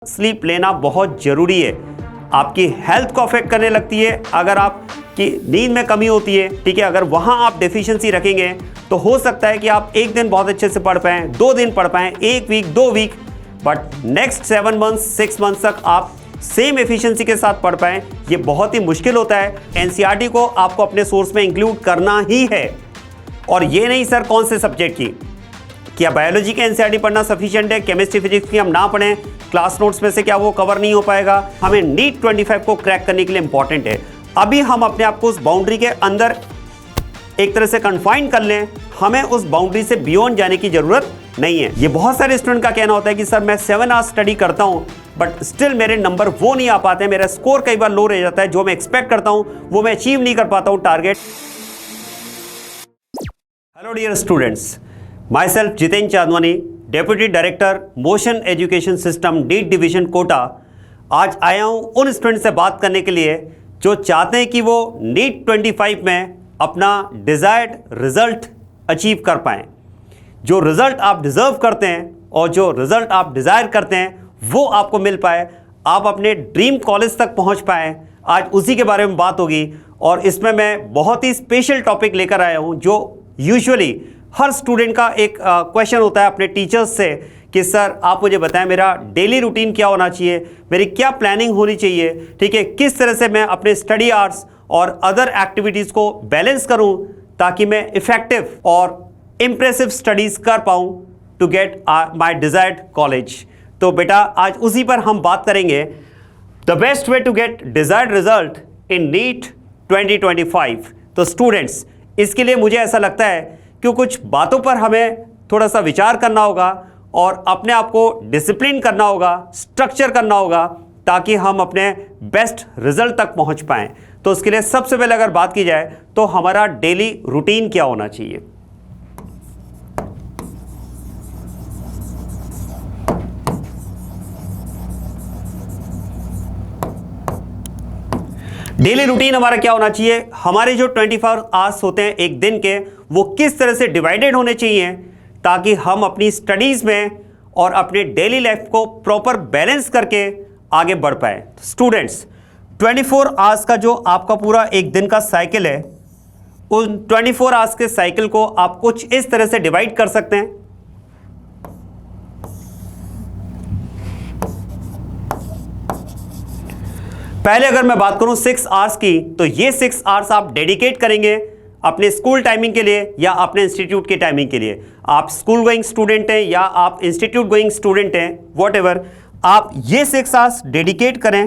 Sleep लेना बहुत ज़रूरी है, आपकी हेल्थ को अफेक्ट करने लगती है। अगर आपकी नींद में कमी होती है, ठीक है, अगर वहाँ आप डेफिशिएंसी रखेंगे तो हो सकता है कि आप एक दिन बहुत अच्छे से पढ़ पाएँ, 2 दिन पढ़ पाएँ, 1 week 2 week, but next 7 months 6 months तक आप सेम एफिशिएंसी के साथ पढ़ पाएँ, ये बहुत ही मुश्किल होता है। एनसीईआरटी को आपको अपने सोर्स में इंक्लूड करना ही है। और ये नहीं सर कौन से सब्जेक्ट की, क्या बायोलॉजी के एनसीईआरटी पढ़ना सफिशिएंट है, केमिस्ट्री फिजिक्स की हम ना पढ़ें, क्लास नोट्स में से क्या वो कवर नहीं हो पाएगा। हमें नीट 25 को क्रैक करने के लिए इंपॉर्टेंट है। अभी हम अपने आप को उस बाउंड्री के अंदर एक तरह से कन्फाइन कर लें, हमें उस बाउंड्री से बियॉन्ड जाने की जरूरत नहीं है। ये बहुत सारे स्टूडेंट का कहना होता है कि सर मैं 7 आवर्स स्टडी करता हूं बट स्टिल मेरे नंबर वो नहीं आ पाते हैं, मेरा स्कोर कई बार लो रह जाता है, जो मैं एक्सपेक्ट करता हूं वो मैं अचीव नहीं कर पाता हूं टारगेट। हेलो डियर स्टूडेंट्स, माई सेल्फ Jitendra Chandwani, deputy director Motion education system NEET division Kota. आज आया हूं उन स्टूडेंट से बात करने के लिए जो चाहते हैं कि वो नीट 25 में अपना डिज़ायर्ड रिजल्ट अचीव कर पाएँ। जो रिजल्ट आप डिज़र्व करते हैं और जो रिजल्ट आप डिज़ायर करते हैं वो आपको मिल पाए, आप अपने ड्रीम कॉलेज तक पहुंच पाएँ। आज उसी के बारे में बात होगी और इसमें मैं बहुत ही स्पेशल टॉपिक लेकर आया हूं जो यूजुअली हर स्टूडेंट का एक क्वेश्चन होता है अपने टीचर्स से कि सर आप मुझे बताएं मेरा डेली रूटीन क्या होना चाहिए, मेरी क्या प्लानिंग होनी चाहिए, ठीक है, किस तरह से मैं अपने स्टडी आवर्स और अदर एक्टिविटीज़ को बैलेंस करूं ताकि मैं इफ़ेक्टिव और इम्प्रेसिव स्टडीज़ कर पाऊं to get my desired college. तो बेटा आज उसी पर हम बात करेंगे, the best way to get desired result in NEET 2025। तो स्टूडेंट्स, इसके लिए मुझे ऐसा लगता है कि कुछ बातों पर हमें थोड़ा सा विचार करना होगा और अपने आप को डिसिप्लिन करना होगा, स्ट्रक्चर करना होगा ताकि हम अपने बेस्ट रिजल्ट तक पहुंच पाएं। तो उसके लिए सबसे पहले अगर बात की जाए तो हमारा डेली रूटीन क्या होना चाहिए। डेली रूटीन हमारा क्या होना चाहिए, हमारे जो 24 आवर्स होते हैं एक दिन के, वो किस तरह से डिवाइडेड होने चाहिए ताकि हम अपनी स्टडीज़ में और अपने डेली लाइफ को प्रॉपर बैलेंस करके आगे बढ़ पाए। स्टूडेंट्स, 24 आवर्स का जो आपका पूरा एक दिन का साइकिल है, उन 24 आवर्स के साइकिल को आप कुछ इस तरह से डिवाइड कर सकते हैं। पहले अगर मैं बात करूं 6 आवर्स की, तो ये 6 आवर्स आप डेडिकेट करेंगे अपने स्कूल टाइमिंग के लिए या अपने इंस्टीट्यूट के टाइमिंग के लिए। आप स्कूल गोइंग स्टूडेंट हैं या आप इंस्टीट्यूट गोइंग स्टूडेंट हैं, व्हाटएवर, आप ये 6 आवर्स डेडिकेट करें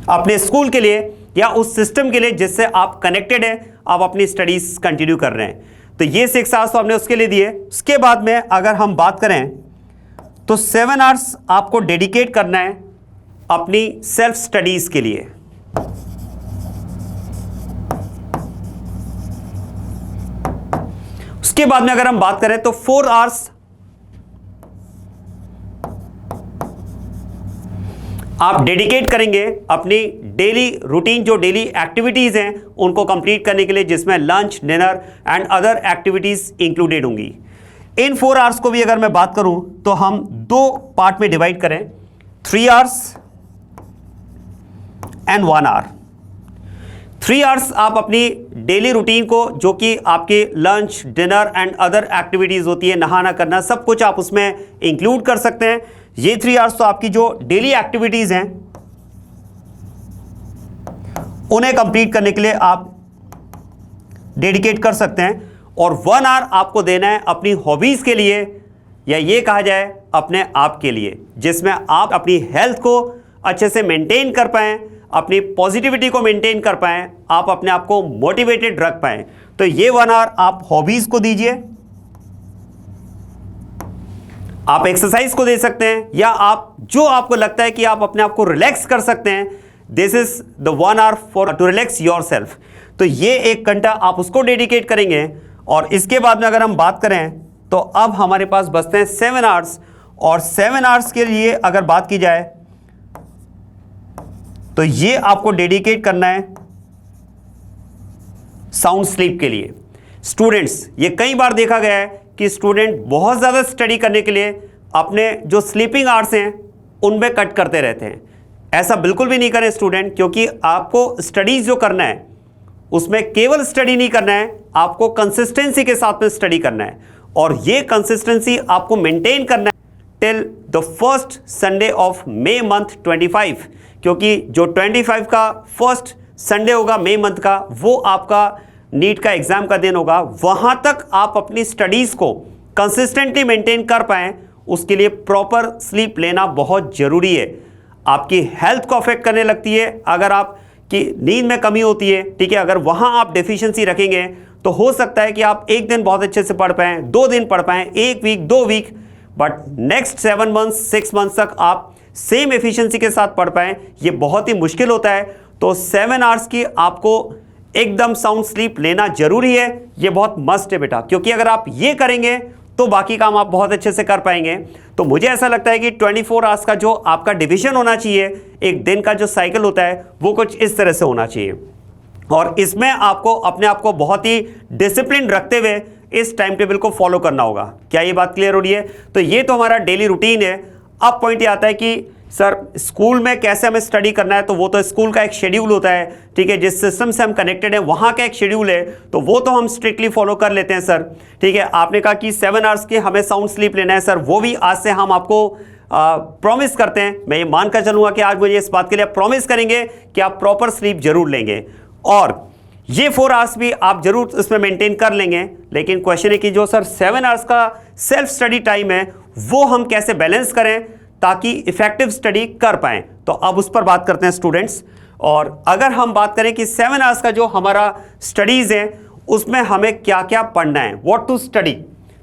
अपने स्कूल के लिए या उस सिस्टम के लिए जिससे आप कनेक्टेड हैं, आप अपनी स्टडीज कंटिन्यू कर रहे हैं। तो ये 6 आवर्स तो हमने उसके लिए दिए। उसके बाद में अगर हम बात करें तो 7 आवर्स आपको डेडिकेट करना है अपनी सेल्फ स्टडीज के लिए। उसके बाद में अगर हम बात करें तो 4 आवर्स आप डेडिकेट करेंगे अपनी डेली रूटीन, जो डेली एक्टिविटीज हैं उनको कंप्लीट करने के लिए, जिसमें lunch, dinner and other activities included होंगी। इन 4 आवर्स को भी अगर मैं बात करूं तो हम 2 पार्ट में डिवाइड करें, 3 आवर्स एंड 1 आवर। 3 आवर्स आप अपनी डेली रूटीन को, जो कि आपके lunch, dinner and other activities होती है, नहाना करना, सब कुछ आप उसमें इंक्लूड कर सकते हैं। ये 3 आवर्स तो आपकी जो डेली एक्टिविटीज़ हैं उन्हें कंप्लीट करने के लिए आप डेडिकेट कर सकते हैं। और 1 आवर आपको देना है अपनी हॉबीज़ के लिए, या ये कहा जाए अपने आप के लिए, जिसमें आप अपनी हेल्थ को अच्छे से मेंटेन कर पाएँ, अपनी पॉजिटिविटी को मेंटेन कर पाएँ, आप अपने आप को मोटिवेटेड रख पाएँ। तो ये 1 आवर आप हॉबीज़ को दीजिए, आप एक्सरसाइज को दे सकते हैं, या आप जो आपको लगता है कि आप अपने आप को रिलैक्स कर सकते हैं, this is the 1 hour for to relax योर सेल्फ। तो ये 1 घंटा आप उसको डेडिकेट करेंगे। और इसके बाद में अगर हम बात करें तो अब हमारे पास बचते हैं 7 आवर्स, और 7 आवर्स के लिए अगर बात की जाए तो ये आपको डेडिकेट करना है साउंड स्लीप के लिए। स्टूडेंट्स, ये कई बार देखा गया है कि स्टूडेंट बहुत ज़्यादा स्टडी करने के लिए अपने जो स्लीपिंग आवर्स हैं उनमें कट करते रहते हैं। ऐसा बिल्कुल भी नहीं करें स्टूडेंट, क्योंकि आपको स्टडीज़ जो करना है उसमें केवल स्टडी नहीं करना है, आपको कंसिस्टेंसी के साथ में स्टडी करना है, और ये कंसिस्टेंसी आपको मेंटेन करना है till the first Sunday of May month 25, क्योंकि जो 25 का फर्स्ट संडे होगा मई मंथ का, वो आपका नीट का एग्जाम का दिन होगा। वहां तक आप अपनी स्टडीज को कंसिस्टेंटली मेंटेन कर पाएं, उसके लिए प्रॉपर स्लीप लेना बहुत जरूरी है। आपकी हेल्थ को अफेक्ट करने लगती है अगर आपकी नींद में कमी होती है, ठीक है। अगर वहां आप डेफिशिएंसी रखेंगे तो हो सकता है कि आप एक दिन बहुत अच्छे से पढ़ पाएं, 2 दिन पढ़ पाएं, 1 week 2 week, but next 7 months 6 months तक आप सेम एफिशिएंसी के साथ पढ़ पाएं, ये बहुत ही मुश्किल होता है। तो 7 आवर्स की आपको एकदम साउंड स्लीप लेना जरूरी है, ये बहुत मस्ट है बेटा, क्योंकि अगर आप ये करेंगे तो बाकी काम आप बहुत अच्छे से कर पाएंगे। तो मुझे ऐसा लगता है कि 24 आवर्स का जो आपका डिवीजन होना चाहिए, एक दिन का जो साइकिल होता है, वो कुछ इस तरह से होना चाहिए, और इसमें आपको अपने आप को बहुत ही डिसिप्लिन रखते हुए इस टाइम टेबल को फॉलो करना होगा। क्या ये बात क्लियर हो रही है? तो ये तो हमारा डेली रूटीन है। अब पॉइंट ये आता है कि सर स्कूल में कैसे हमें स्टडी करना है, तो वो तो स्कूल का एक शेड्यूल होता है, ठीक है, जिस सिस्टम से हम कनेक्टेड हैं वहाँ का एक शेड्यूल है, तो वो तो हम स्ट्रिक्टली फॉलो कर लेते हैं सर, ठीक है। आपने कहा कि 7 आवर्स की हमें साउंड स्लीप लेना है सर, वो भी आज से हम आपको प्रॉमिस करते हैं। मैं ये मानकर चलूँगा कि आज मुझे इस बात के लिए प्रॉमिस करेंगे कि आप प्रॉपर स्लीप जरूर लेंगे, और ये 4 आवर्स भी आप जरूर इसमें मेंटेन कर लेंगे। लेकिन क्वेश्चन है कि जो सर 7 आवर्स का सेल्फ स्टडी टाइम है, वो हम कैसे बैलेंस करें ताकि इफेक्टिव स्टडी कर पाएं। तो अब उस पर बात करते हैं स्टूडेंट्स। और अगर हम बात करें कि 7 आवर्स का जो हमारा स्टडीज़ है उसमें हमें क्या क्या पढ़ना है, व्हाट टू स्टडी,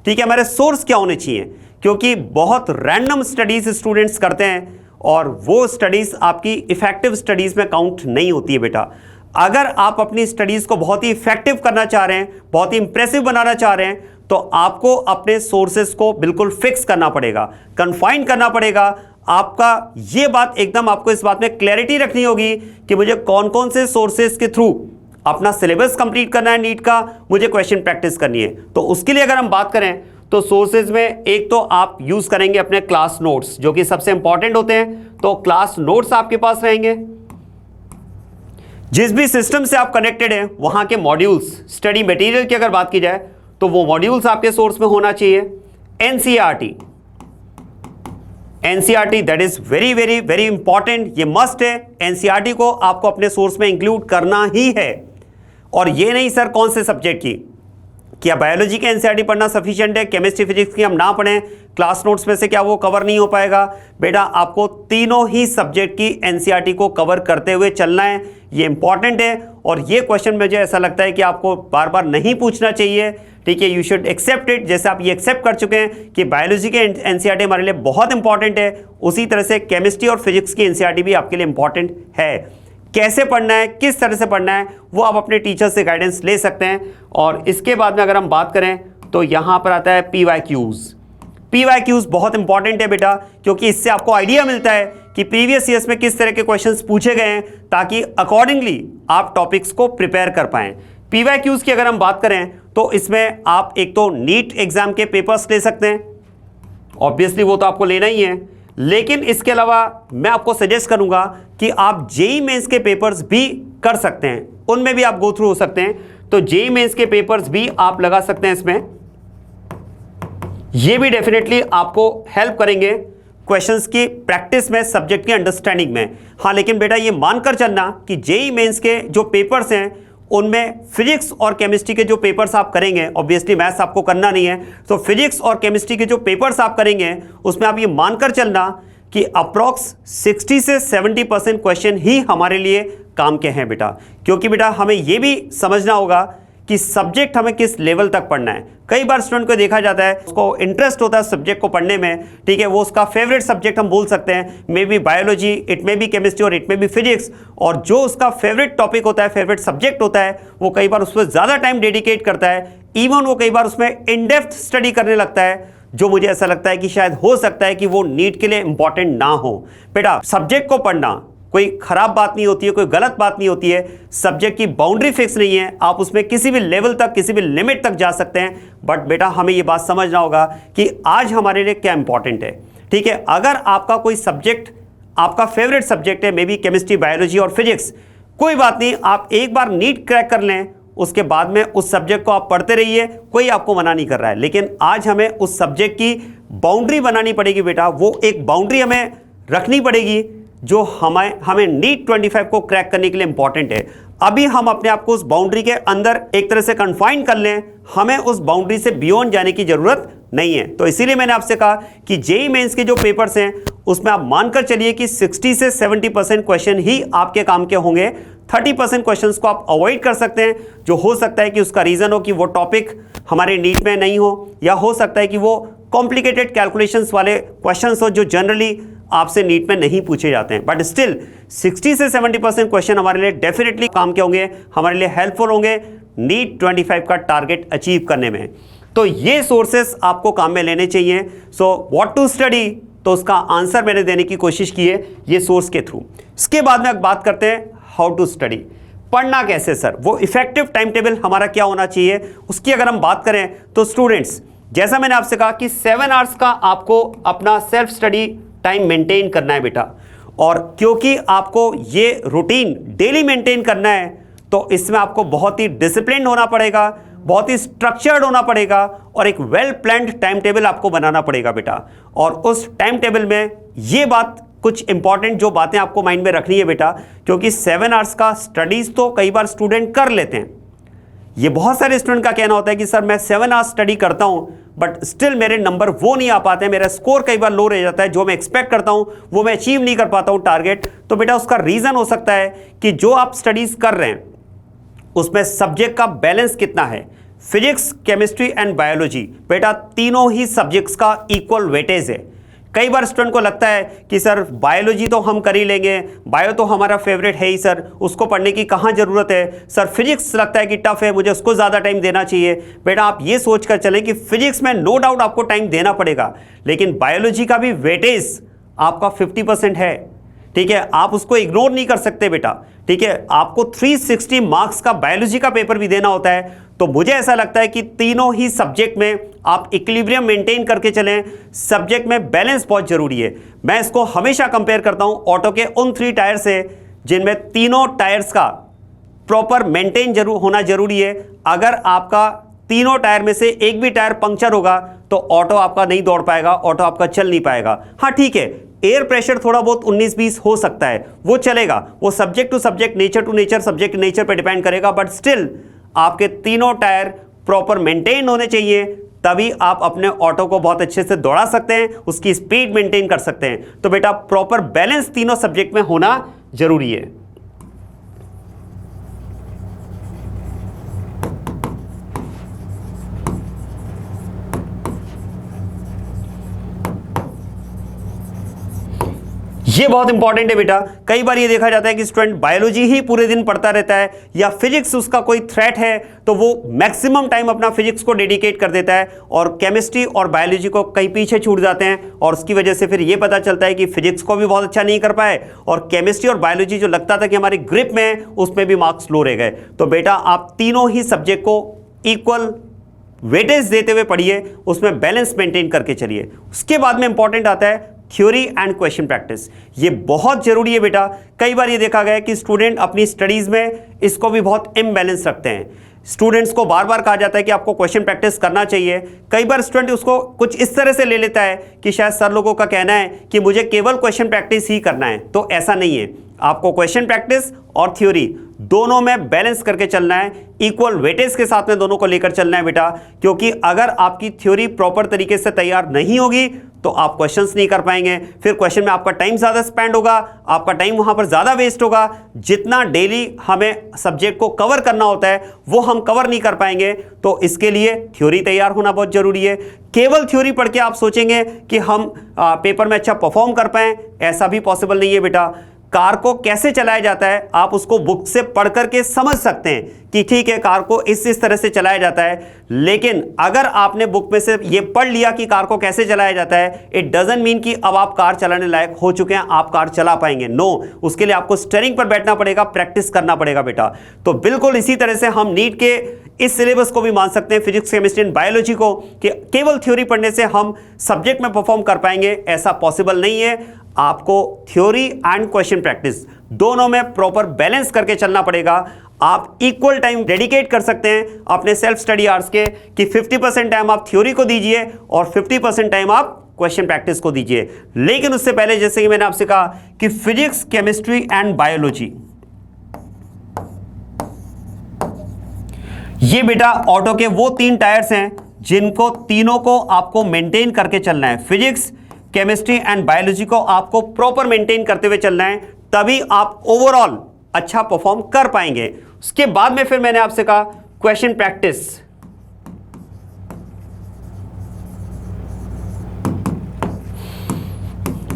ठीक है, हमारे सोर्स क्या होने चाहिए, क्योंकि बहुत रैंडम स्टडीज़ स्टूडेंट्स करते हैं और वो स्टडीज़ आपकी इफेक्टिव स्टडीज़ में काउंट नहीं होती है बेटा। अगर आप अपनी स्टडीज़ को बहुत ही इफेक्टिव करना चाह रहे हैं, बहुत ही इंप्रेसिव बनाना चाह रहे हैं, तो आपको अपने सोर्सेस को बिल्कुल फिक्स करना पड़ेगा, कन्फाइन करना पड़ेगा। आपका ये बात एकदम, आपको इस बात में क्लैरिटी रखनी होगी कि मुझे कौन कौन से सोर्सेस के थ्रू अपना सिलेबस कंप्लीट करना है नीट का, मुझे क्वेश्चन प्रैक्टिस करनी है। तो उसके लिए अगर हम बात करें तो सोर्सेज में एक तो आप यूज करेंगे अपने क्लास नोट्स, जो कि सबसे इंपॉर्टेंट होते हैं। तो क्लास नोट्स आपके पास रहेंगे। जिस भी सिस्टम से आप कनेक्टेड हैं वहां के मॉड्यूल्स, स्टडी मटेरियल की अगर बात की जाए तो वो मॉड्यूल्स आपके सोर्स में होना चाहिए। NCERT, NCERT that is very very very important, ये मस्ट है। एनसीईआरटी को आपको अपने सोर्स में इंक्लूड करना ही है। और ये नहीं सर कौन से सब्जेक्ट की, क्या बायोलॉजी के एनसीईआरटी पढ़ना सफिशिएंट है, केमिस्ट्री फिजिक्स की हम ना पढ़ें, क्लास नोट्स में से क्या वो कवर नहीं हो पाएगा? बेटा आपको तीनों ही सब्जेक्ट की एनसीईआरटी को कवर करते हुए चलना है, ये इंपॉर्टेंट है। और ये क्वेश्चन मुझे ऐसा लगता है कि आपको बार बार नहीं पूछना चाहिए, ठीक है, यू शुड एक्सेप्ट इट। जैसे आप ये एक्सेप्ट कर चुके हैं कि बायोलॉजी के एनसीईआरटी हमारे लिए बहुत इंपॉर्टेंट है, उसी तरह से केमिस्ट्री और फिजिक्स की एनसीईआरटी भी आपके लिए इंपॉर्टेंट है। कैसे पढ़ना है, किस तरह से पढ़ना है, वो आप अपने टीचर से गाइडेंस ले सकते हैं। और इसके बाद में अगर हम बात करें तो यहाँ पर आता है पीवाईक्यूज़। पीवाईक्यूज़ बहुत इंपॉर्टेंट है बेटा, क्योंकि इससे आपको आइडिया मिलता है कि प्रीवियस ईयर्स में किस तरह के क्वेश्चंस पूछे गए हैं, ताकि अकॉर्डिंगली आप टॉपिक्स को प्रिपेयर कर पाएं। पीवाईक्यूज़ की अगर हम बात करें तो इसमें आप एक तो नीट एग्जाम के पेपर्स ले सकते हैं, ऑब्वियसली वो तो आपको लेना ही है, लेकिन इसके अलावा मैं आपको सजेस्ट करूंगा कि आप जेईई मेंस के पेपर्स भी कर सकते हैं, उनमें भी आप गो थ्रू हो सकते हैं। तो जेईई मेंस के पेपर्स भी आप लगा सकते हैं इसमें, ये भी डेफिनेटली आपको हेल्प करेंगे क्वेश्चंस की प्रैक्टिस में, सब्जेक्ट की अंडरस्टैंडिंग में। हाँ, लेकिन बेटा ये मानकर चलना कि जेईई मेंस के जो पेपर्स हैं उनमें फिजिक्स और केमिस्ट्री के जो पेपर्स आप करेंगे, ऑब्वियसली मैथ्स आपको करना नहीं है, तो फिजिक्स और केमिस्ट्री के जो पेपर्स आप करेंगे उसमें आप ये मानकर चलना कि अप्रॉक्स 60 से 70% क्वेश्चन ही हमारे लिए काम के हैं बेटा। क्योंकि बेटा हमें ये भी समझना होगा कि सब्जेक्ट हमें किस लेवल तक पढ़ना है। कई बार स्टूडेंट को देखा जाता है, उसको इंटरेस्ट होता है सब्जेक्ट को पढ़ने में, ठीक है, वो उसका फेवरेट सब्जेक्ट हम बोल सकते हैं, may be biology, it may be chemistry और इट मे बी फिजिक्स। और जो उसका फेवरेट टॉपिक होता है, फेवरेट सब्जेक्ट होता है, वो कई बार उस पर ज़्यादा टाइम डेडिकेट करता है, इवन वो कई बार उसमें इन डेप्थ स्टडी करने लगता है, जो मुझे ऐसा लगता है कि शायद हो सकता है कि वो नीट के लिए इंपॉर्टेंट ना हो। बेटा सब्जेक्ट को पढ़ना कोई खराब बात नहीं होती है, कोई गलत बात नहीं होती है। सब्जेक्ट की बाउंड्री फिक्स नहीं है, आप उसमें किसी भी लेवल तक, किसी भी लिमिट तक जा सकते हैं। बट बेटा हमें ये बात समझना होगा कि आज हमारे लिए क्या इंपॉर्टेंट है। ठीक है, अगर आपका कोई सब्जेक्ट आपका फेवरेट सब्जेक्ट है, मे बी केमिस्ट्री, बायोलॉजी और फिजिक्स, कोई बात नहीं, आप एक बार नीट क्रैक कर लें, उसके बाद में उस सब्जेक्ट को आप पढ़ते रहिए, कोई आपको मना नहीं कर रहा है। लेकिन आज हमें उस सब्जेक्ट की बाउंड्री बनानी पड़ेगी बेटा, वो एक बाउंड्री हमें रखनी पड़ेगी जो हमें नीट 25 को क्रैक करने के लिए इंपॉर्टेंट है। अभी हम अपने आप को उस बाउंड्री के अंदर एक तरह से कन्फाइन कर लें, हमें उस बाउंड्री से बियॉन्ड जाने की जरूरत नहीं है। तो इसीलिए मैंने आपसे कहा कि जेईई मेंस के जो पेपर्स हैं उसमें आप मानकर चलिए कि 60 से 70% क्वेश्चन ही आपके काम के होंगे। 30% क्वेश्चंस को आप अवॉइड कर सकते हैं, जो हो सकता है कि उसका रीजन हो कि वो टॉपिक हमारे नीट में नहीं हो, या हो सकता है कि वो कॉम्प्लिकेटेड कैलकुलेशंस वाले क्वेश्चंस हो जो जनरली आपसे नीट में नहीं पूछे जाते हैं। बट स्टिल 60 से 70% क्वेश्चन हमारे लिए डेफिनेटली काम के होंगे, हमारे लिए हेल्पफुल होंगे नीट 25 का टारगेट अचीव करने में। तो ये सोर्सेस आपको काम में लेने चाहिए। सो व्हाट टू स्टडी, तो उसका आंसर मैंने देने की कोशिश की है ये सोर्स के थ्रू। इसके बाद में बात करते हैं हाउ टू स्टडी, पढ़ना कैसे सर, वो इफेक्टिव टाइम टेबल हमारा क्या होना चाहिए, उसकी अगर हम बात करें तो स्टूडेंट्स, जैसा मैंने आपसे कहा कि 7 आवर्स का आपको अपना सेल्फ स्टडी टाइम मेंटेन करना है बेटा। और क्योंकि आपको ये रूटीन डेली मेंटेन करना है, तो इसमें आपको बहुत ही डिसिप्लिन होना पड़ेगा, बहुत ही स्ट्रक्चर्ड होना पड़ेगा, और एक वेल प्लान्ड टाइम टेबल आपको बनाना पड़ेगा बेटा। और उस टाइम टेबल में ये बात, कुछ इंपॉर्टेंट जो बातें आपको माइंड में रखनी है बेटा, क्योंकि 7 आवर्स का स्टडीज तो कई बार स्टूडेंट कर लेते हैं। ये बहुत सारे स्टूडेंट का कहना होता है कि सर मैं 7 आवर्स स्टडी करता हूं, बट स्टिल मेरे नंबर वो नहीं आ पाते हैं, मेरा स्कोर कई बार लो रह जाता है, जो मैं एक्सपेक्ट करता हूं वो मैं अचीव नहीं कर पाता हूं टारगेट। तो बेटा उसका रीजन हो सकता है कि जो आप स्टडीज कर रहे हैं उसमें सब्जेक्ट का बैलेंस कितना है। फिजिक्स, केमिस्ट्री एंड बायोलॉजी बेटा तीनों ही सब्जेक्ट्स का इक्वल वेटेज है। कई बार स्टूडेंट को लगता है कि सर बायोलॉजी तो हम कर ही लेंगे, बायो तो हमारा फेवरेट है ही सर, उसको पढ़ने की कहाँ ज़रूरत है। सर फिजिक्स लगता है कि टफ है, मुझे उसको ज़्यादा टाइम देना चाहिए। बेटा आप ये सोच कर चलें कि फिजिक्स में नो डाउट आपको टाइम देना पड़ेगा, लेकिन बायोलॉजी का भी वेटेज आपका 50% है। ठीक है, आप उसको इग्नोर नहीं कर सकते बेटा। ठीक है, आपको 360 मार्क्स का बायोलॉजी का पेपर भी देना होता है। तो मुझे ऐसा लगता है कि तीनों ही सब्जेक्ट में आप इक्विलिब्रियम मेंटेन करके चलें, सब्जेक्ट में बैलेंस बहुत जरूरी है। मैं इसको हमेशा कंपेयर करता हूं ऑटो के उन 3 टायर से जिनमें तीनों टायर्स का प्रॉपर मेंटेन होना जरूरी है। अगर आपका तीनों टायर में से एक भी टायर पंक्चर होगा तो ऑटो आपका नहीं दौड़ पाएगा, ऑटो आपका चल नहीं पाएगा। हाँ ठीक है, एयर प्रेशर थोड़ा बहुत 19-20 हो सकता है, वो चलेगा, वो subject to subject, nature to nature, subject to nature पे डिपेंड करेगा। बट स्टिल आपके तीनों टायर प्रॉपर मेंटेन होने चाहिए, तभी आप अपने ऑटो को बहुत अच्छे से दौड़ा सकते हैं, उसकी स्पीड मेंटेन कर सकते हैं। तो बेटा प्रॉपर बैलेंस तीनों सब्जेक्ट में होना जरूरी है। ये बहुत इंपॉर्टेंट है बेटा। कई बार ये देखा जाता है कि स्टूडेंट बायोलॉजी ही पूरे दिन पढ़ता रहता है, या फिजिक्स उसका कोई थ्रेट है तो वो मैक्सिमम टाइम अपना फिजिक्स को डेडिकेट कर देता है, और केमिस्ट्री और बायोलॉजी को कहीं पीछे छूट जाते हैं, और उसकी वजह से फिर ये पता चलता है कि फिजिक्स को भी बहुत अच्छा नहीं कर पाए, और केमिस्ट्री और बायोलॉजी जो लगता था कि हमारी ग्रिप में है उसमें भी मार्क्स लो रह गए। तो बेटा आप तीनों ही सब्जेक्ट को इक्वल वेटेज देते हुए पढ़िए, उसमें बैलेंस मेंटेन करके चलिए। उसके बाद में इंपॉर्टेंट आता है थ्योरी एंड क्वेश्चन प्रैक्टिस। ये बहुत जरूरी है बेटा। कई बार ये देखा गया है कि स्टूडेंट अपनी स्टडीज में इसको भी बहुत इम्बैलेंस रखते हैं। स्टूडेंट्स को बार बार कहा जाता है कि आपको क्वेश्चन प्रैक्टिस करना चाहिए, कई बार स्टूडेंट उसको कुछ इस तरह से ले लेता है कि शायद सर लोगों का कहना है कि मुझे केवल क्वेश्चन प्रैक्टिस ही करना है। तो ऐसा नहीं है, आपको क्वेश्चन प्रैक्टिस और थ्योरी दोनों में बैलेंस करके चलना है, इक्वल वेटेज के साथ में दोनों को लेकर चलना है बेटा। क्योंकि अगर आपकी थ्योरी प्रॉपर तरीके से तैयार नहीं होगी तो आप क्वेश्चंस नहीं कर पाएंगे, फिर क्वेश्चन में आपका टाइम ज़्यादा स्पेंड होगा, आपका टाइम वहां पर ज़्यादा वेस्ट होगा। जितना डेली हमें सब्जेक्ट को कवर करना होता है वो हम कवर नहीं कर पाएंगे। तो इसके लिए थ्योरी तैयार होना बहुत जरूरी है। केवल थ्योरी पढ़ के आप सोचेंगे कि हम पेपर में अच्छा परफॉर्म कर पाएं, ऐसा भी पॉसिबल नहीं है बेटा। कार को कैसे चलाया जाता है आप उसको बुक से पढ़ करके समझ सकते हैं कि ठीक है कार को इस तरह से चलाया जाता है, लेकिन अगर आपने बुक में से ये पढ़ लिया कि कार को कैसे चलाया जाता है, इट डजंट मीन कि अब आप कार चलाने लायक हो चुके हैं, आप कार चला पाएंगे। नो, उसके लिए आपको स्टीयरिंग पर बैठना पड़ेगा, प्रैक्टिस करना पड़ेगा बेटा। तो बिल्कुल इसी तरह से हम नीट के इस सिलेबस को भी मान सकते हैं, फिजिक्स, केमिस्ट्री एंड बायोलॉजी को, कि केवल थ्योरी पढ़ने से हम सब्जेक्ट में परफॉर्म कर पाएंगे, ऐसा पॉसिबल नहीं है। आपको थ्योरी एंड क्वेश्चन प्रैक्टिस दोनों में प्रॉपर बैलेंस करके चलना पड़ेगा। आप इक्वल टाइम डेडिकेट कर सकते हैं अपने सेल्फ स्टडी आवर्स के, कि 50% टाइम आप थ्योरी को दीजिए और 50% टाइम आप क्वेश्चन प्रैक्टिस को दीजिए। लेकिन उससे पहले जैसे कि मैंने आपसे कहा कि फिजिक्स, केमिस्ट्री एंड बायोलॉजी, ये बेटा ऑटो के वो 3 टायर्स हैं जिनको तीनों को आपको मेंटेन करके चलना है। फिजिक्स, केमिस्ट्री एंड बायोलॉजी को आपको प्रॉपर मेंटेन करते हुए चलना है, तभी आप ओवरऑल अच्छा परफॉर्म कर पाएंगे। उसके बाद में फिर मैंने आपसे कहा क्वेश्चन प्रैक्टिस,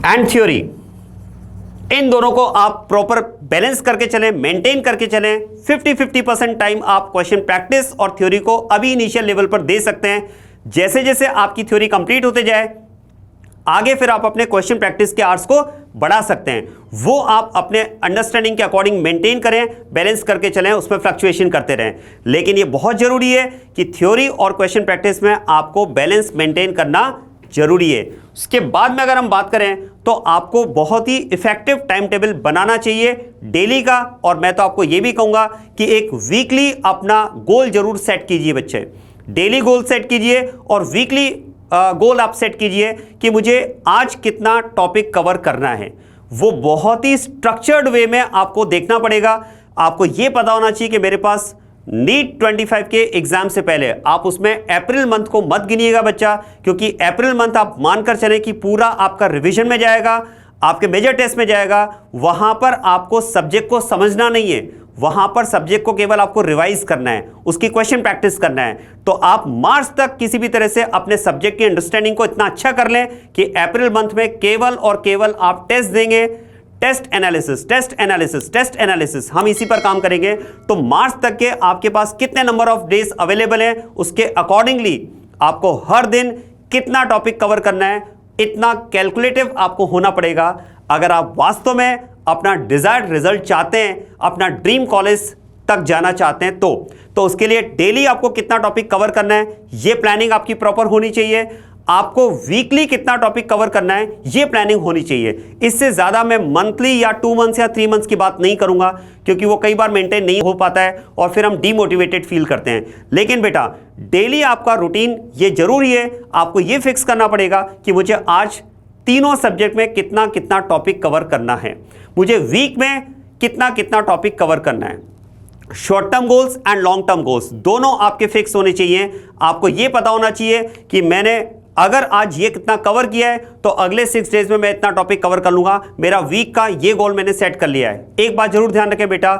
एंड थ्योरी, इन दोनों को आप प्रॉपर बैलेंस करके चलें, मेंटेन करके चलें। 50-50% टाइम आप क्वेश्चन प्रैक्टिस और थ्योरी को अभी इनिशियल लेवल पर दे सकते हैं। जैसे जैसे आपकी थ्योरी कंप्लीट होते जाए आगे फिर आप अपने क्वेश्चन प्रैक्टिस के आवर्स को बढ़ा सकते हैं, वो आप अपने अंडरस्टैंडिंग के अकॉर्डिंग मेंटेन करें, बैलेंस करके चलें, उसमें फ्लक्चुएशन करते रहें। लेकिन ये बहुत जरूरी है कि थ्योरी और क्वेश्चन प्रैक्टिस में आपको बैलेंस मेंटेन करना जरूरी है। उसके बाद में अगर हम बात करें तो आपको बहुत ही इफेक्टिव टाइम टेबल बनाना चाहिए डेली का, और मैं तो आपको यह भी कहूंगा कि एक वीकली अपना गोल जरूर सेट कीजिए बच्चे। डेली गोल सेट कीजिए और वीकली गोल आप सेट कीजिए कि मुझे आज कितना टॉपिक कवर करना है। वो बहुत ही स्ट्रक्चर्ड वे में आपको देखना पड़ेगा। आपको यह पता होना चाहिए कि मेरे पास नीट 25 के एग्जाम से पहले, आप उसमें अप्रैल मंथ को मत गिनिएगा बच्चा, क्योंकि अप्रैल मंथ आप मानकर चलें कि पूरा आपका रिवीजन में जाएगा, आपके मेजर टेस्ट में जाएगा। वहां पर आपको सब्जेक्ट को समझना नहीं है, वहां पर सब्जेक्ट को केवल आपको रिवाइज करना है, उसकी क्वेश्चन प्रैक्टिस करना है। तो आप मार्च तक किसी भी तरह से अपने सब्जेक्ट की अंडरस्टैंडिंग को इतना अच्छा कर लें कि अप्रैल मंथ में केवल और केवल आप टेस्ट देंगे, test analysis, test analysis, test analysis, हम इसी पर काम करेंगे। तो मार्च तक के आपके पास कितने नंबर ऑफ डेज अवेलेबल हैं, उसके अकॉर्डिंगली आपको हर दिन कितना टॉपिक कवर करना है, इतना कैलकुलेटिव आपको होना पड़ेगा। अगर आप वास्तव में अपना डिजायर्ड रिजल्ट चाहते हैं, अपना ड्रीम कॉलेज तक जाना चाहते हैं, तो उसके लिए डेली आपको कितना टॉपिक कवर करना है, यह प्लानिंग आपकी प्रॉपर होनी चाहिए। आपको वीकली कितना टॉपिक कवर करना है, यह प्लानिंग होनी चाहिए। इससे ज्यादा मैं मंथली या 2 मंथ्स या 3 मंथ्स की बात नहीं करूंगा, क्योंकि वो कई बार मेंटेन नहीं हो पाता है और फिर हम डीमोटिवेटेड फील करते हैं। लेकिन बेटा डेली आपका रूटीन ये जरूरी है, आपको ये फिक्स करना पड़ेगा कि मुझे आज तीनों सब्जेक्ट में कितना कितना टॉपिक कवर करना है, मुझे वीक में कितना कितना टॉपिक कवर करना है। Short term goals and long term goals दोनों आपके फिक्स होने चाहिए। आपको यह पता होना चाहिए कि मैंने अगर आज ये कितना कवर किया है तो अगले 6 डेज में मैं इतना टॉपिक कवर कर लूंगा, मेरा वीक का ये गोल मैंने सेट कर लिया है। एक बात जरूर ध्यान रखें बेटा,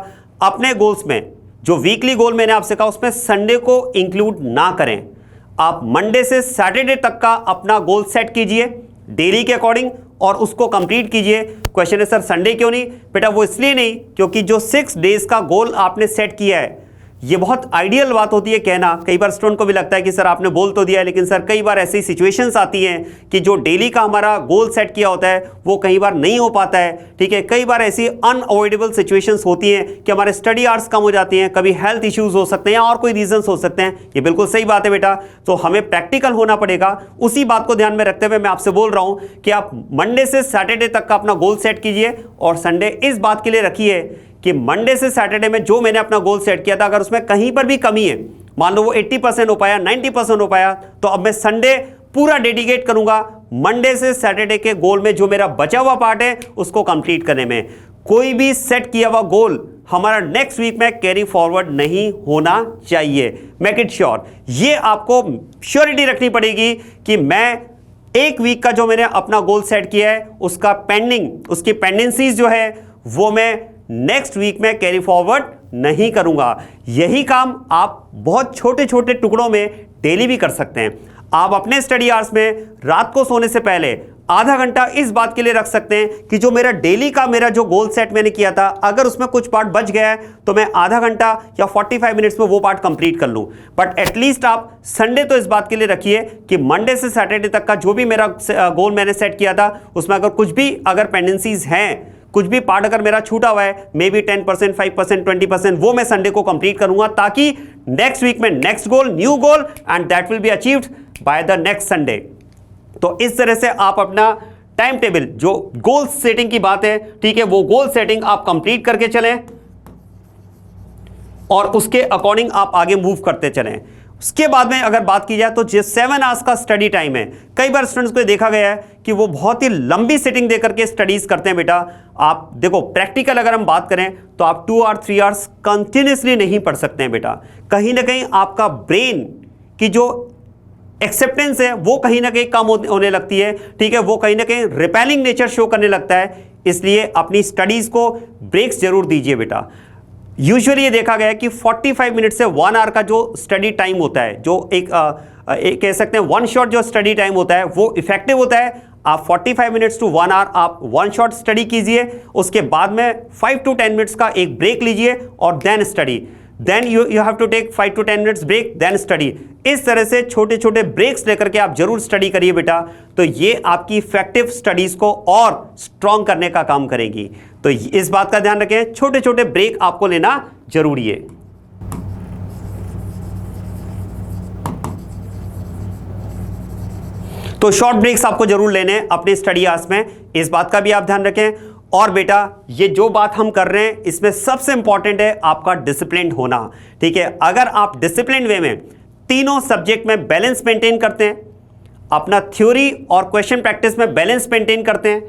अपने गोल्स में जो वीकली गोल मैंने आपसे कहा उसमें संडे को इंक्लूड ना करें। आप मंडे से सैटरडे तक का अपना गोल सेट कीजिए डेली के अकॉर्डिंग और उसको कंप्लीट कीजिए। क्वेश्चन है सर संडे क्यों नहीं? बेटा वो इसलिए नहीं क्योंकि जो 6 डेज का गोल आपने सेट किया है, ये बहुत आइडियल बात होती है कहना। कई बार स्टूडेंट को भी लगता है कि सर आपने बोल तो दिया है, लेकिन सर कई बार ऐसी सिचुएशंस आती हैं कि जो डेली का हमारा गोल सेट किया होता है वो कई बार नहीं हो पाता है। ठीक है, कई बार ऐसी अनअवॉइडेबल सिचुएशंस होती हैं कि हमारे स्टडी आवर्स कम हो जाती हैं, कभी हेल्थ इश्यूज हो सकते हैं और कोई रीजंस हो सकते हैं। ये बिल्कुल सही बात है बेटा, तो हमें प्रैक्टिकल होना पड़ेगा। उसी बात को ध्यान में रखते हुए मैं आपसे बोल रहा हूं कि आप मंडे से सैटरडे तक का अपना गोल सेट कीजिए और संडे इस बात के लिए रखिए कि मंडे से सैटरडे में जो मैंने अपना गोल सेट किया था, अगर उसमें कहीं पर भी कमी है, मान लो वो 80% हो पाया, 90% हो पाया, तो अब मैं संडे पूरा डेडिकेट करूंगा मंडे से सैटरडे के गोल में जो मेरा बचा हुआ पार्ट है उसको कंप्लीट करने में। कोई भी सेट किया हुआ गोल हमारा नेक्स्ट वीक में कैरी फॉरवर्ड नहीं होना चाहिए। मेक इट श्योर, ये आपको श्योरिटी रखनी पड़ेगी कि मैं एक वीक का जो मैंने अपना गोल सेट किया है उसका उसकी पेंडेंसीज जो है वो मैं नेक्स्ट वीक में कैरी फॉरवर्ड नहीं करूंगा। यही काम आप बहुत छोटे छोटे टुकड़ों में डेली भी कर सकते हैं। आप अपने स्टडी आवर्स में रात को सोने से पहले आधा घंटा इस बात के लिए रख सकते हैं कि जो मेरा डेली का मेरा जो गोल सेट मैंने किया था, अगर उसमें कुछ पार्ट बच गया है तो मैं आधा घंटा या 45 मिनट्स में वो पार्ट कंप्लीट कर लूं। बट एटलीस्ट आप संडे तो इस बात के लिए रखिए कि मंडे से सैटरडे तक का जो भी मेरा गोल मैंने सेट किया था उसमें अगर कुछ भी अगर पेंडेंसीज हैं, कुछ भी पार्ट अगर मेरा छूटा हुआ है, मे बी 10%, 5%, 20%, वो मैं संडे को कंप्लीट करूंगा ताकि नेक्स्ट वीक में next goal, new goal and that will be achieved by the next Sunday. तो इस तरह से आप अपना टाइम टेबल, जो गोल सेटिंग की बात है, ठीक है, वो गोल सेटिंग आप कंप्लीट करके चलें और उसके अकॉर्डिंग आप आगे मूव करते चलें। उसके बाद में अगर बात की जाए तो जो 7 आवर्स का स्टडी टाइम है, कई बार स्टूडेंट्स को देखा गया है कि वो बहुत ही लंबी सेटिंग देकर के स्टडीज करते हैं। बेटा आप देखो, प्रैक्टिकल अगर हम बात करें तो आप 2 और 3 आवर्स कंटिन्यूसली नहीं पढ़ सकते हैं। बेटा कहीं ना कहीं आपका ब्रेन की जो एक्सेप्टेंस है वो कहीं ना कहीं कम होने लगती है, ठीक है, वो कहीं ना कहीं रिपेलिंग नेचर शो करने लगता है। इसलिए अपनी स्टडीज को ब्रेक्स जरूर दीजिए। बेटा यूजुअली ये देखा गया है कि 45 मिनट से 1 आवर का जो स्टडी टाइम होता है, जो एक कह सकते हैं वन शॉट जो स्टडी टाइम होता है, वो इफेक्टिव होता है। आप 45 मिनट्स टू 1 आवर आप वन शॉट स्टडी कीजिए, उसके बाद में 5 to 10 मिनट्स का एक ब्रेक लीजिए और then study, then you have to take 5 to 10 minutes break, then study. इस तरह से छोटे छोटे ब्रेक्स लेकर के आप जरूर स्टडी करिए बेटा, तो ये आपकी इफेक्टिव स्टडीज को और स्ट्रॉन्ग करने का काम करेगी। तो इस बात का ध्यान रखें, छोटे छोटे ब्रेक आपको लेना जरूरी है। तो शॉर्ट ब्रेक्स आपको जरूर लेने हैं अपने स्टडी आवर्स में, इस बात का भी आप ध्यान रखें। और बेटा ये जो बात हम कर रहे हैं इसमें सबसे इंपॉर्टेंट है आपका डिसिप्लिन होना, ठीक है। अगर आप डिसिप्लिन वे में तीनों सब्जेक्ट में बैलेंस मेंटेन करते हैं, अपना थ्योरी और क्वेश्चन प्रैक्टिस में बैलेंस मेंटेन करते हैं,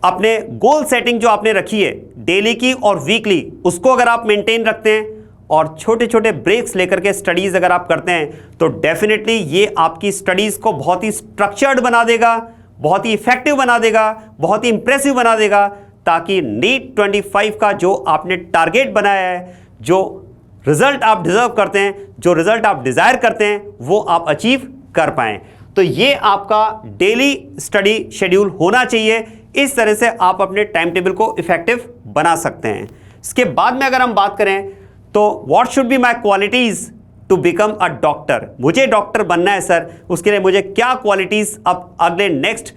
अपने गोल सेटिंग जो आपने रखी है डेली की और वीकली, उसको अगर आप मेंटेन रखते हैं और छोटे छोटे ब्रेक्स लेकर के स्टडीज अगर आप करते हैं, तो डेफिनेटली ये आपकी स्टडीज को बहुत ही स्ट्रक्चर्ड बना देगा, बहुत ही इफेक्टिव बना देगा, बहुत ही इंप्रेसिव बना देगा, ताकि नीट 25 का जो आपने टारगेट बनाया है, जो रिजल्ट आप डिजर्व करते हैं, जो रिजल्ट आप डिजायर करते हैं, वो आप अचीव कर पाएं। तो ये आपका डेली स्टडी शेड्यूल होना चाहिए। इस तरह से आप अपने टाइम टेबल को इफेक्टिव बना सकते हैं। इसके बाद में अगर हम बात करें तो what should be my qualities to become a doctor, मुझे डॉक्टर बनना है सर, उसके लिए मुझे क्या क्वालिटीज अब अगले नेक्स्ट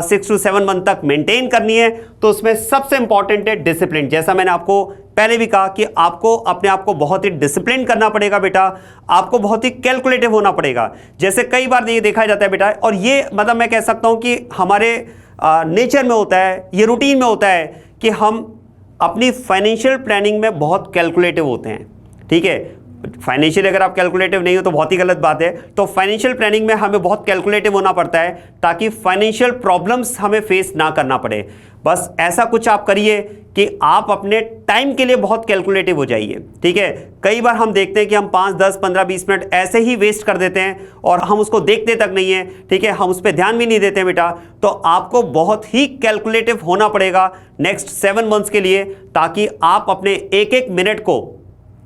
6 to 7 मंथ तक मेंटेन करनी है। तो उसमें सबसे इंपॉर्टेंट है डिसिप्लिन। जैसा मैंने आपको पहले भी कहा कि आपको अपने आप को बहुत ही डिसिप्लिन करना पड़ेगा बेटा, आपको बहुत ही कैलकुलेटिव होना पड़ेगा। जैसे कई बार ये देखा जाता है बेटा, और ये मतलब मैं कह सकता हूं कि हमारे नेचर में होता है, ये रूटीन में होता है कि हम अपनी फाइनेंशियल प्लानिंग में बहुत कैलकुलेटिव होते हैं, ठीक है। फाइनेंशियल अगर आप कैलकुलेटिव नहीं हो तो बहुत ही गलत बात है। तो फाइनेंशियल प्लानिंग में हमें बहुत कैलकुलेटिव होना पड़ता है ताकि फाइनेंशियल प्रॉब्लम्स हमें फेस ना करना पड़े। बस ऐसा कुछ आप करिए कि आप अपने टाइम के लिए बहुत कैलकुलेटिव हो जाइए, ठीक है। कई बार हम देखते हैं कि हम 5, 10, 15, 20 मिनट ऐसे ही वेस्ट कर देते हैं और हम उसको देखते तक नहीं है, ठीक है, हम उस पर ध्यान भी नहीं देते बेटा। तो आपको बहुत ही कैलकुलेटिव होना पड़ेगा नेक्स्ट 7 मंथ्स के लिए, ताकि आप अपने एक एक मिनट को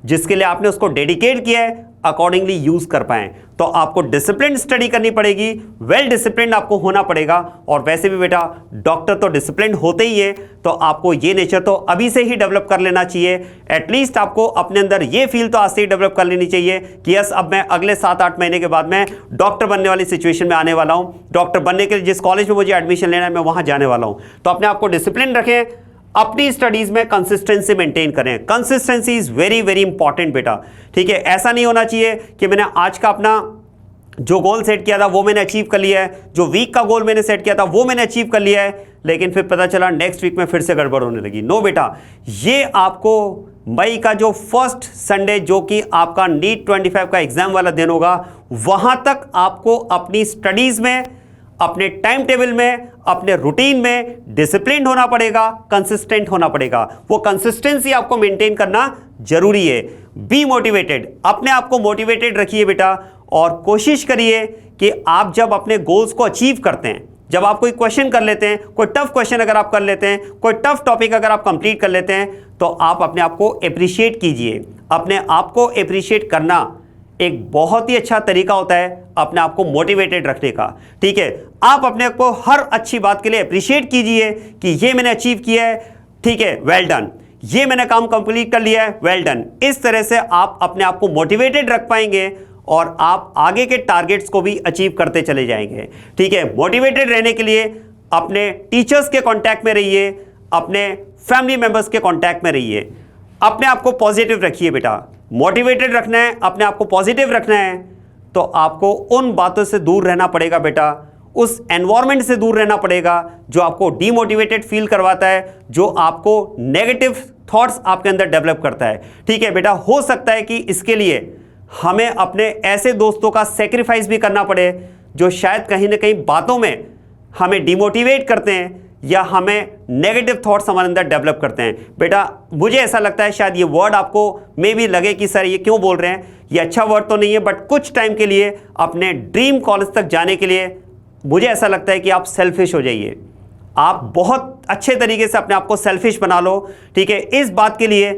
जिसके लिए आपने उसको डेडिकेट किया है अकॉर्डिंगली यूज कर पाएं। तो आपको डिसिप्लिन स्टडी करनी पड़ेगी, वेल डिसिप्लिन आपको होना पड़ेगा। और वैसे भी बेटा डॉक्टर तो डिसिप्लिन होते ही है, तो आपको ये नेचर तो अभी से ही डेवलप कर लेना चाहिए। एटलीस्ट आपको अपने अंदर ये फील तो आज से ही डेवलप कर लेनी चाहिए कि यस, अब मैं अगले 7-8 महीने के बाद मैं डॉक्टर बनने वाली सिचुएशन में आने वाला हूं। डॉक्टर बनने के लिए जिस कॉलेज में मुझे एडमिशन लेना है मैं वहां जाने वाला हूं। तो अपने आपको डिसिप्लिन रखें, अपनी स्टडीज में कंसिस्टेंसी मेंटेन करें। Consistency is very very important बेटा, ठीक है। ऐसा नहीं होना चाहिए कि मैंने आज का अपना जो गोल सेट किया था वो मैंने अचीव कर लिया है, जो वीक का गोल मैंने सेट किया था वो मैंने अचीव कर लिया है, लेकिन फिर पता चला नेक्स्ट वीक में फिर से गड़बड़ होने लगी। नो बेटा, ये आपको मई का जो फर्स्ट संडे जो कि आपका नीट 25 का एग्जाम वाला दिन होगा, वहां तक आपको अपनी स्टडीज में, अपने टाइम टेबल में, अपने रूटीन में डिसिप्लिन होना पड़ेगा, कंसिस्टेंट होना पड़ेगा। वो कंसिस्टेंसी आपको मेंटेन करना जरूरी है। बी मोटिवेटेड, अपने आप को मोटिवेटेड रखिए बेटा, और कोशिश करिए कि आप जब अपने गोल्स को अचीव करते हैं, जब आप कोई क्वेश्चन कर लेते हैं, कोई टफ क्वेश्चन अगर आप कर लेते हैं, कोई टफ टॉपिक अगर आप कंप्लीट कर लेते हैं, तो आप अपने आप को एप्रिशिएट कीजिए। अपने आप को एप्रिशिएट करना एक बहुत ही अच्छा तरीका होता है अपने आप को मोटिवेटेड रखने का। ठीक है, आप अपने आप को हर अच्छी बात के लिए अप्रिशिएट कीजिए कि ये मैंने अचीव किया है, ठीक है, वेल डन, ये मैंने काम कंप्लीट कर लिया है, वेल डन। इस तरह से आप अपने आप को मोटिवेटेड रख पाएंगे और आप आगे के टारगेट्स को भी अचीव करते चले जाएंगे। ठीक है, मोटिवेटेड रहने के लिए अपने टीचर्स के कांटेक्ट में रहिए, अपने फैमिली मेंबर्स के कांटेक्ट में रहिए, अपने आप को पॉजिटिव रखिए बेटा। मोटिवेटेड रखना है, अपने आप को पॉजिटिव रखना है, तो आपको उन बातों से दूर रहना पड़ेगा बेटा, उस एनवायरनमेंट से दूर रहना पड़ेगा जो आपको डीमोटिवेटेड फील करवाता है, जो आपको नेगेटिव थॉट्स आपके अंदर डेवलप करता है। ठीक है बेटा, हो सकता है कि इसके लिए हमें अपने ऐसे दोस्तों का सेक्रीफाइस भी करना पड़े जो शायद कहीं ना कहीं बातों में हमें डिमोटिवेट करते हैं या हमें नेगेटिव थॉट्स हमारे अंदर डेवलप करते हैं। बेटा मुझे ऐसा लगता है शायद ये वर्ड आपको मे भी लगे कि सर ये क्यों बोल रहे हैं, ये अच्छा वर्ड तो नहीं है, बट कुछ टाइम के लिए अपने ड्रीम कॉलेज तक जाने के लिए मुझे ऐसा लगता है कि आप सेल्फिश हो जाइए। आप बहुत अच्छे तरीके से अपने आप को सेल्फिश बना लो। ठीक है, इस बात के लिए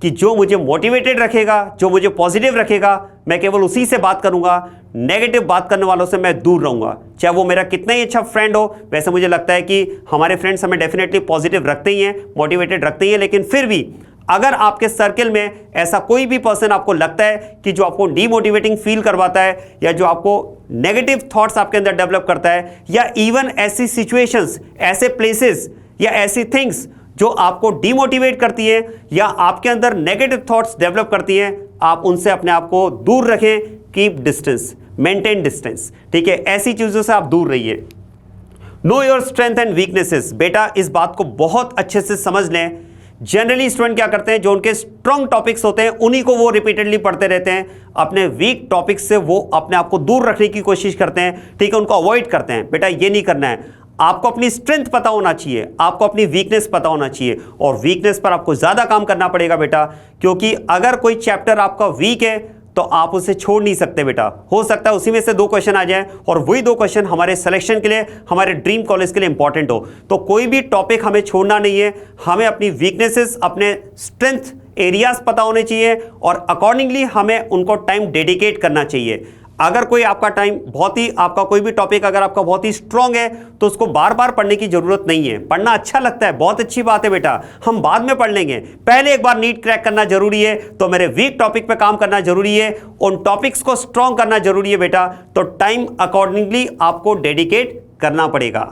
कि जो मुझे मोटिवेटेड रखेगा, जो मुझे पॉजिटिव रखेगा, मैं केवल उसी से बात करूंगा, नेगेटिव बात करने वालों से मैं दूर रहूंगा, चाहे वो मेरा कितना ही अच्छा फ्रेंड हो। वैसे मुझे लगता है कि हमारे फ्रेंड्स हमें डेफिनेटली पॉजिटिव रखते ही हैं, मोटिवेटेड रखते ही हैं, लेकिन फिर भी अगर आपके सर्कल में ऐसा कोई भी पर्सन आपको लगता है कि जो आपको डीमोटिवेटिंग फील करवाता है या जो आपको नेगेटिव थॉट्स आपके अंदर डेवलप करता है, या इवन ऐसी सिचुएशंस, ऐसे प्लेसेस या ऐसी थिंग्स जो आपको डीमोटिवेट करती है या आपके अंदर नेगेटिव थॉट्स डेवलप करती हैं, आप उनसे अपने आप को दूर रखें। Keep distance, maintain distance. ठीक है, ऐसी चीज़ों से आप दूर रहिए। Know your strength and weaknesses. बेटा इस बात को बहुत अच्छे से समझ लें। जनरली स्टूडेंट क्या करते हैं, जो उनके स्ट्रॉन्ग टॉपिक्स होते हैं उन्हीं को वो रिपीटेडली पढ़ते रहते हैं, अपने वीक टॉपिक्स से वो अपने आप को दूर रखने की कोशिश करते हैं। ठीक है, उनको अवॉइड करते हैं। बेटा ये नहीं करना है, आपको अपनी स्ट्रेंथ पता होना चाहिए, आपको अपनी वीकनेस पता होना चाहिए, और वीकनेस पर आपको ज़्यादा काम करना पड़ेगा बेटा, क्योंकि अगर कोई चैप्टर आपका वीक है तो आप उसे छोड़ नहीं सकते बेटा। हो सकता है उसी में से 2 क्वेश्चन आ जाए और वही 2 क्वेश्चन हमारे सिलेक्शन के लिए, हमारे ड्रीम कॉलेज के लिए इंपॉर्टेंट हो। तो कोई भी टॉपिक हमें छोड़ना नहीं है, हमें अपनी वीकनेसेस, अपने स्ट्रेंथ एरियाज पता होने चाहिए और अकॉर्डिंगली हमें उनको टाइम डेडिकेट करना चाहिए। अगर कोई आपका टाइम बहुत ही, आपका कोई भी टॉपिक अगर आपका बहुत ही स्ट्रांग है तो उसको बार बार पढ़ने की जरूरत नहीं है। पढ़ना अच्छा लगता है, बहुत अच्छी बात है बेटा, हम बाद में पढ़ लेंगे, पहले एक बार नीट क्रैक करना जरूरी है। तो मेरे वीक टॉपिक पे काम करना जरूरी है, उन टॉपिक्स को स्ट्रांग करना जरूरी है बेटा। तो टाइम अकॉर्डिंगली आपको डेडिकेट करना पड़ेगा।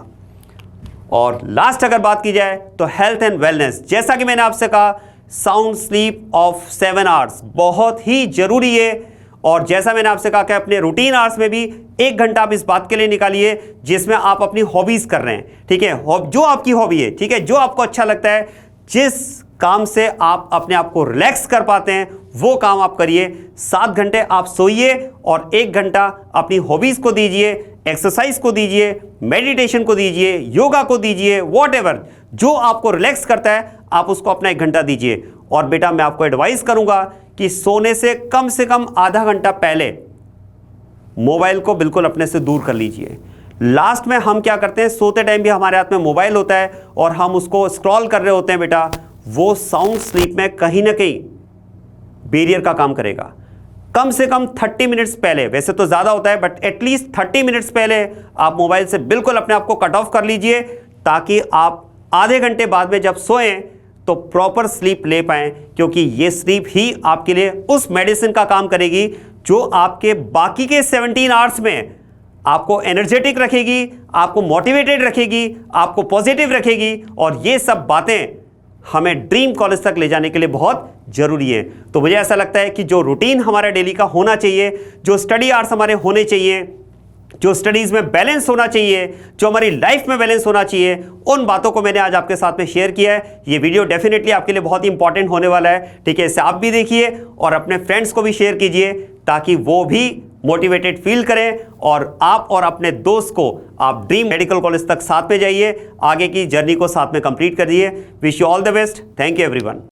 और लास्ट अगर बात की जाए तो हेल्थ एंड वेलनेस, जैसा कि मैंने आपसे कहा, साउंड स्लीप ऑफ 7 आवर्स बहुत ही जरूरी है। और जैसा मैंने आपसे कहा कि अपने रूटीन आवर्स में भी 1 घंटा आप इस बात के लिए निकालिए जिसमें आप अपनी हॉबीज कर रहे हैं। ठीक है, जो आपकी हॉबी है, ठीक है, जो आपको अच्छा लगता है, जिस काम से आप अपने आप को रिलैक्स कर पाते हैं वो काम आप करिए। 7 घंटे आप सोइए और 1 घंटा अपनी हॉबीज को दीजिए, एक्सरसाइज को दीजिए, मेडिटेशन को दीजिए, योगा को दीजिए, वॉटएवर जो आपको रिलैक्स करता है आप उसको अपना 1 घंटा दीजिए। और बेटा मैं आपको एडवाइस करूंगा कि सोने से कम आधा घंटा पहले मोबाइल को बिल्कुल अपने से दूर कर लीजिए। लास्ट में हम क्या करते हैं, सोते टाइम भी हमारे हाथ में मोबाइल होता है और हम उसको स्क्रॉल कर रहे होते हैं बेटा, वो साउंड स्लीप में कहीं ना कहीं बैरियर का काम करेगा। कम से कम 30 मिनट्स पहले, वैसे तो ज़्यादा होता है बट एटलीस्ट 30 मिनट्स पहले आप मोबाइल से बिल्कुल अपने आप को कट ऑफ कर लीजिए, ताकि आप आधे घंटे बाद में जब सोएं तो प्रॉपर स्लीप ले पाएं, क्योंकि ये स्लीप ही आपके लिए उस मेडिसिन का काम करेगी जो आपके बाकी के 17 आवर्स में आपको एनर्जेटिक रखेगी, आपको मोटिवेटेड रखेगी, आपको पॉजिटिव रखेगी। और ये सब बातें हमें ड्रीम कॉलेज तक ले जाने के लिए बहुत जरूरी है। तो मुझे ऐसा लगता है कि जो रूटीन हमारा डेली का होना चाहिए, जो स्टडी आवर्स हमारे होने चाहिए, जो स्टडीज़ में बैलेंस होना चाहिए, जो हमारी लाइफ में बैलेंस होना चाहिए, उन बातों को मैंने आज आपके साथ में शेयर किया है। ये वीडियो डेफिनेटली आपके लिए बहुत ही इंपॉर्टेंट होने वाला है। ठीक है, इसे आप भी देखिए और अपने फ्रेंड्स को भी शेयर कीजिए ताकि वो भी मोटिवेटेड फील करें और आप और अपने दोस्त को आप ड्रीम मेडिकल कॉलेज तक साथ में जाइए, आगे की जर्नी को साथ में कंप्लीट करिए। Wish you all the best. Thank you everyone.